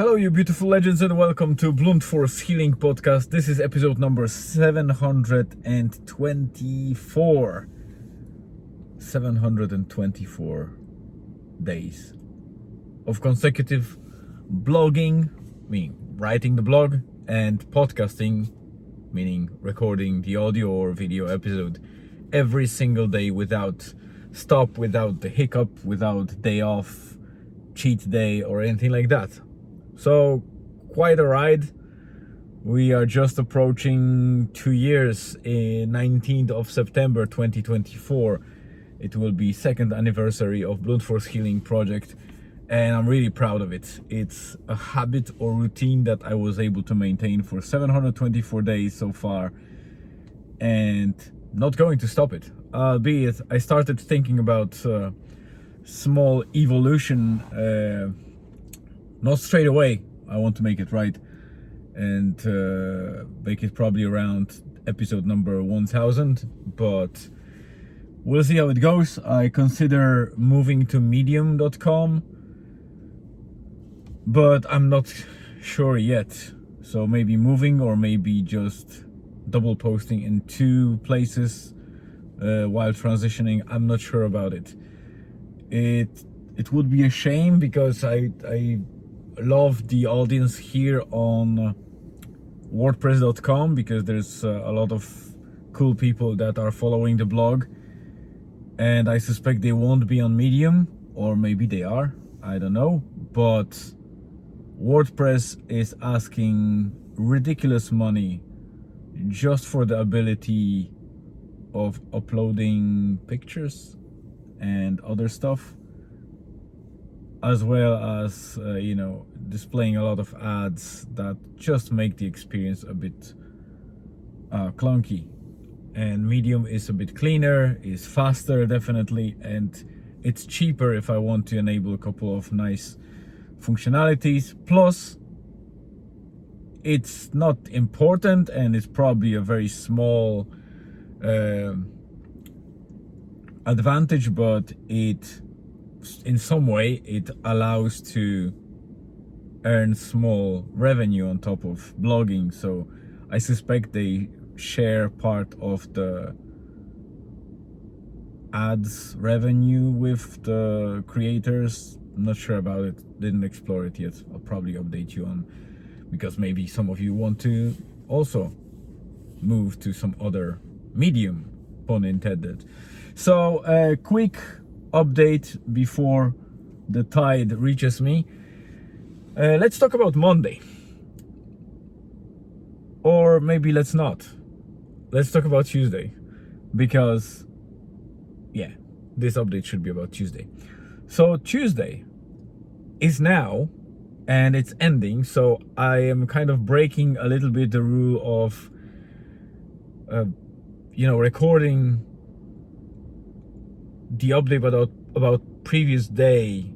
Hello, you beautiful legends, and welcome to Blunt Force Healing Podcast. This is episode number 724. 724 days of consecutive blogging, meaning writing the blog, and podcasting, meaning recording the audio or video episode every single day without stop, without the hiccup, without day off, cheat day, or anything like that. So, quite a ride. We are just approaching 2 years. In 19th of September 2024, it will be second anniversary of Blunt Force Healing Project, and I'm really proud of it. It's a habit or routine that I was able to maintain for 724 days so far, and not going to stop it. Albeit, I started thinking about small evolution. Not straight away. I want to make it right and make it probably around episode number 1000, but we'll see how it goes. I consider moving to medium.com, but I'm not sure yet. So maybe moving, or maybe just double posting in two places while transitioning. I'm not sure about it. It would be a shame, because I love the audience here on wordpress.com, because there's a lot of cool people that are following the blog, and I suspect they won't be on Medium, or maybe they are, I don't know. But WordPress is asking ridiculous money just for the ability of uploading pictures and other stuff, as well as displaying a lot of ads that just make the experience a bit clunky. And Medium is a bit cleaner, is faster definitely, and it's cheaper if I want to enable a couple of nice functionalities. Plus, it's not important, and it's probably a very small advantage, but in some way it allows to earn small revenue on top of blogging. So I suspect they share part of the ads revenue with the creators. I'm not sure about it, didn't explore it yet. I'll probably update you on, because maybe some of you want to also move to some other medium, pun intended. So a quick update before the tide reaches me. Let's talk about Monday, or maybe let's not. Let's talk about Tuesday, because this update should be about Tuesday. So Tuesday is now, and it's ending, so I am kind of breaking a little bit the rule of recording the update about previous day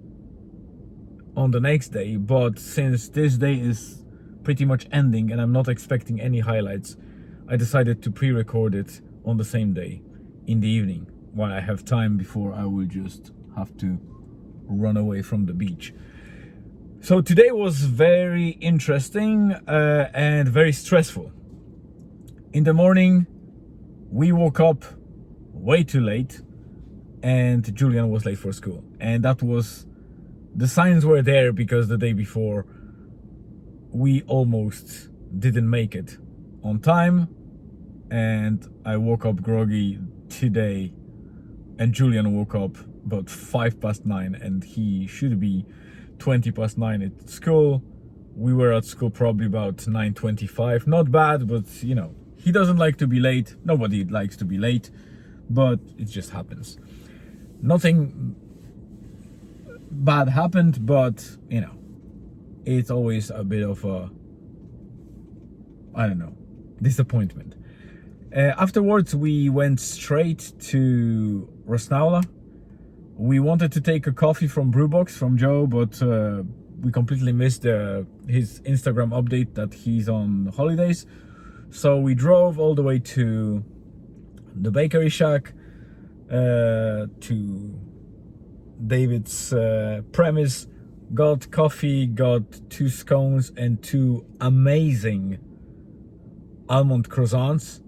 on the next day. But since this day is pretty much ending and I'm not expecting any highlights, I decided to pre-record it on the same day in the evening, while I have time before I will just have to run away from the beach. So today was very interesting and very stressful. In the morning, we woke up way too late, and Julian was late for school. And the signs were there, because the day before we almost didn't make it on time, and I woke up groggy today, and Julian woke up about 9:05, and he should be 9:20 at school. We were at school probably about 9:25. Not bad, but he doesn't like to be late. Nobody likes to be late, but it just happens. Nothing bad happened, but it's always a bit of a, disappointment. Afterwards, we went straight to Rosnaula. We wanted to take a coffee from Brewbox from Joe, but we completely missed his Instagram update that he's on holidays. So we drove all the way to the Bakery Shack, to David's premise, got coffee, got 2 scones and 2 amazing almond croissants.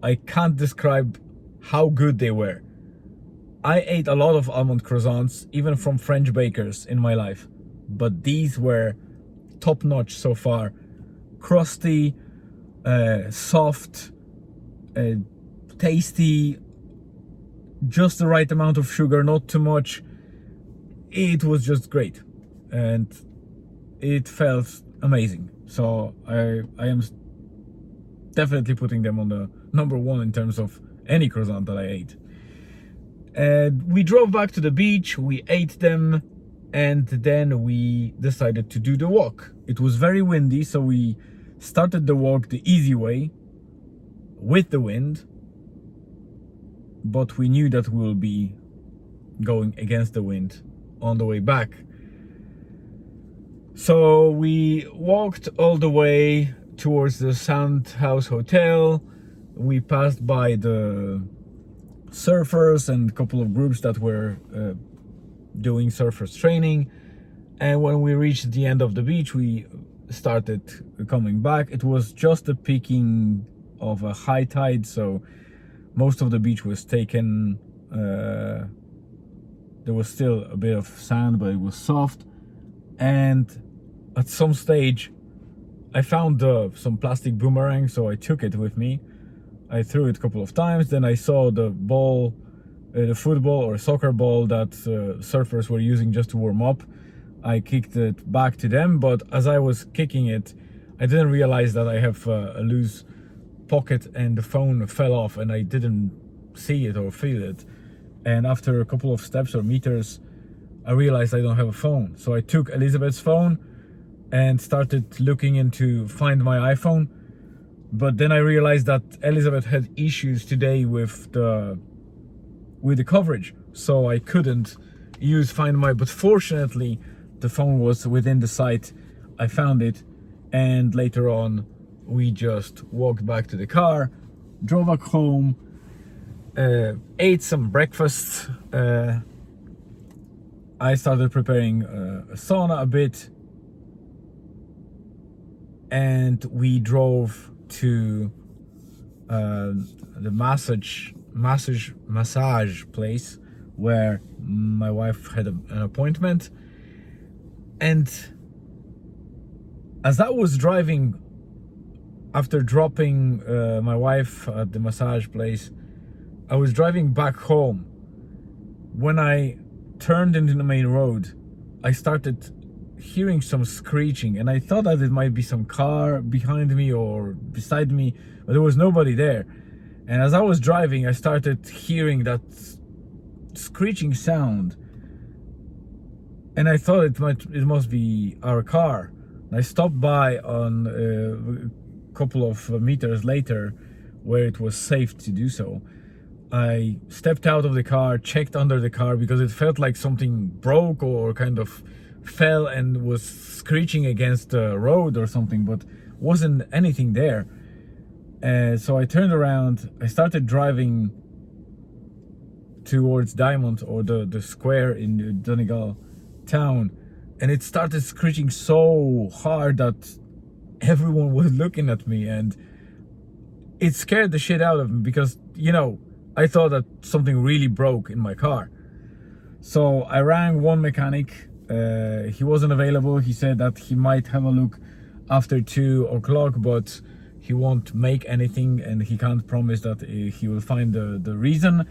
I can't describe how good they were. I ate a lot of almond croissants, even from French bakers in my life, but these were top notch so far. Crusty, soft, tasty, just the right amount of sugar, not too much. It was just great, and it felt amazing. So I am definitely putting them on the number 1 in terms of any croissant that I ate. And we drove back to the beach, we ate them, and then we decided to do the walk. It was very windy, so we started the walk the easy way with the wind, but we knew that we will be going against the wind on the way back. So we walked all the way towards the Sandhouse Hotel. We passed by the surfers and a couple of groups that were doing surfers training, and when we reached the end of the beach we started coming back. It was just the peaking of a high tide, so most of the beach was taken. There was still a bit of sand, but it was soft, and at some stage I found some plastic boomerang, so I took it with me. I threw it a couple of times, then I saw the ball, the football or soccer ball that surfers were using just to warm up. I kicked it back to them, but as I was kicking it, I didn't realize that I have a loose pocket and the phone fell off, and I didn't see it or feel it. And after a couple of steps or meters, I realized I don't have a phone. So I took Elizabeth's phone and started looking into find my iPhone. But then I realized that Elizabeth had issues today with the coverage, so I couldn't use Find My. But fortunately, the phone was within the site. I found it, and later on, we just walked back to the car, drove back home, ate some breakfast. I started preparing a sauna a bit, and we drove to the massage place where my wife had an appointment. And as I was driving, after dropping my wife at the massage place, I was driving back home. When I turned into the main road, I started hearing some screeching, and I thought that it might be some car behind me or beside me, but there was nobody there. And as I was driving, I started hearing that screeching sound, and I thought it must be our car. And I stopped by on a couple of meters later where it was safe to do so. I stepped out of the car, checked under the car, because it felt like something broke or kind of fell and was screeching against the road or something, but wasn't anything there. So I turned around, I started driving towards Diamond, or the square in Donegal town, and it started screeching so hard that everyone was looking at me, and it scared the shit out of me, because, you know, I thought that something really broke in my car. So I rang one mechanic. He wasn't available. He said that he might have a look after 2 o'clock, but he won't make anything, and he can't promise that he will find the reason.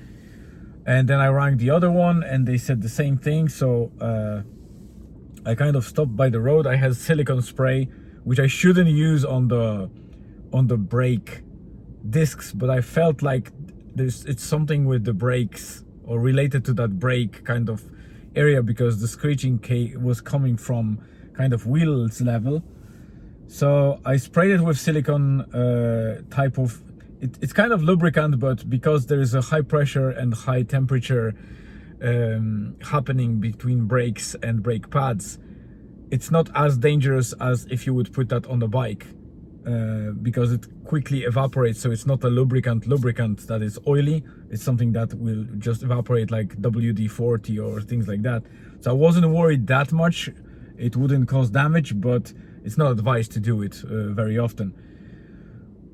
And then I rang the other one, and they said the same thing. So I kind of stopped by the road. I had silicone spray, which I shouldn't use on the brake discs, but I felt like it's something with the brakes or related to that brake kind of area, because the screeching was coming from kind of wheels level. So I sprayed it with silicone type of, it's kind of lubricant, but because there is a high pressure and high temperature happening between brakes and brake pads, it's not as dangerous as if you would put that on the bike. because it quickly evaporates. So it's not a lubricant that is oily. It's something that will just evaporate, like WD-40 or things like that. So I wasn't worried that much. It wouldn't cause damage, but it's not advised to do it very often.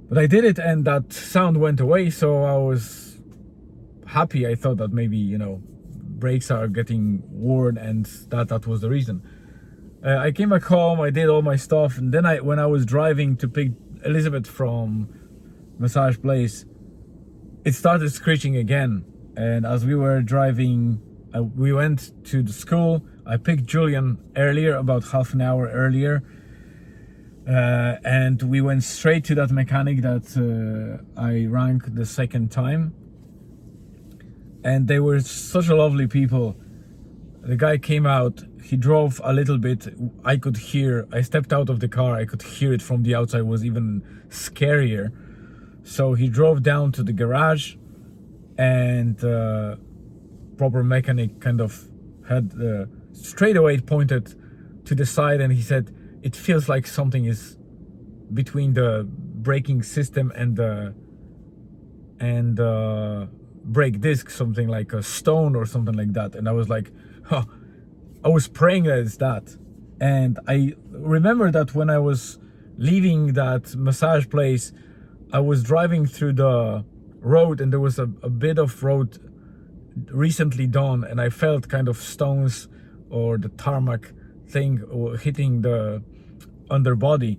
But I did it, and that sound went away, so I was happy. I thought that maybe, you know, brakes are getting worn, and that was the reason. I came back home, I did all my stuff, and then when I was driving to pick Elizabeth from massage place, it started screeching again. And as we were driving, we went to the school. I picked Julian earlier, about half an hour earlier, and we went straight to that mechanic that I rang the second time. And they were such a lovely people. The guy came out, he drove a little bit. I stepped out of the car, I could hear it from the outside. It was even scarier. So he drove down to the garage, and proper mechanic kind of had straight away pointed to the side, and he said, it feels like something is between the braking system and the brake disc, something like a stone or something like that. And I was like, huh, I was praying that it's that. And I remember that when I was leaving that massage place, I was driving through the road, and there was a bit of road recently done, and I felt kind of stones or the tarmac thing hitting the underbody.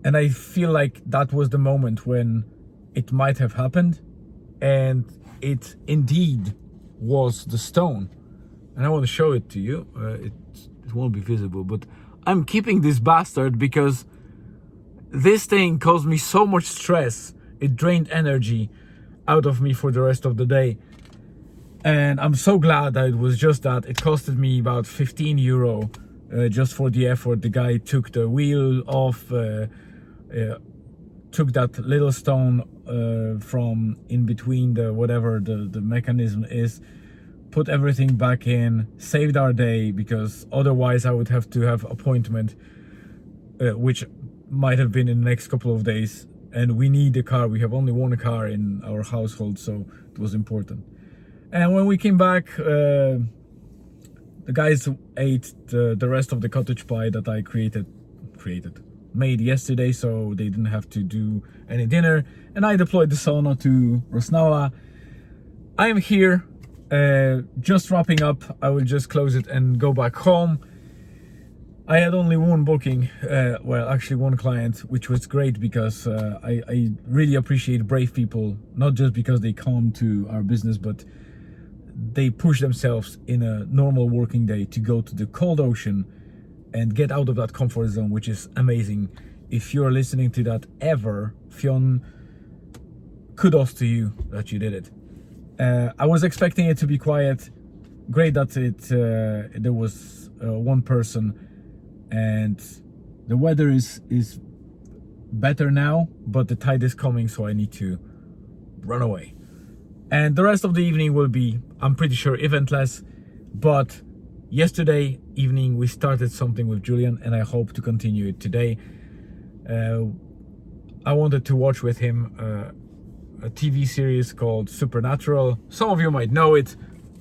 And I feel like that was the moment when it might have happened, and it indeed was the stone. And I want to show it to you. It won't be visible, but I'm keeping this bastard because this thing caused me so much stress. It drained energy out of me for the rest of the day. And I'm so glad that it was just that. It costed me about 15 euro just for the effort. The guy took the wheel off, took that little stone from in between the whatever the mechanism is, put everything back in, saved our day, because otherwise I would have to have appointment, which might have been in the next couple of days. And we need a car. We have only one car in our household, so it was important. And when we came back, the guys ate the rest of the cottage pie that I made yesterday, so they didn't have to do any dinner. And I deployed the sauna to Rosnała. I am here, just wrapping up. I will just close it and go back home. I had only one booking, well, actually one client, which was great because I really appreciate brave people, not just because they come to our business, but they push themselves in a normal working day to go to the cold ocean and get out of that comfort zone, which is amazing. If you're listening to that ever, Fionn, kudos to you that you did it. I was expecting it to be quiet. Great that there was one person, and the weather is better now, but the tide is coming, so I need to run away. And the rest of the evening will be, I'm pretty sure, eventless. But yesterday evening we started something with Julian, and I hope to continue it today. I wanted to watch with him a TV series called Supernatural. Some of you might know it.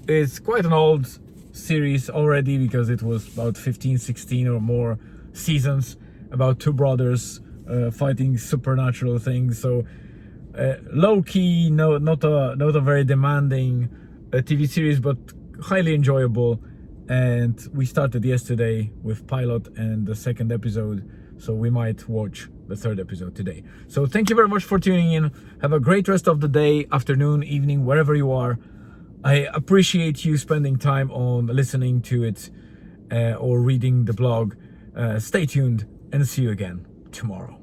It's quite an old series already because it was about 15, 16 or more seasons about two brothers fighting supernatural things. So low key, not a very demanding TV series, but highly enjoyable. And we started yesterday with pilot and the second episode, so we might watch the third episode today. So thank you very much for tuning in. Have a great rest of the day, afternoon, evening, wherever you are. I appreciate you spending time on listening to it or reading the blog. Stay tuned, and see you again tomorrow.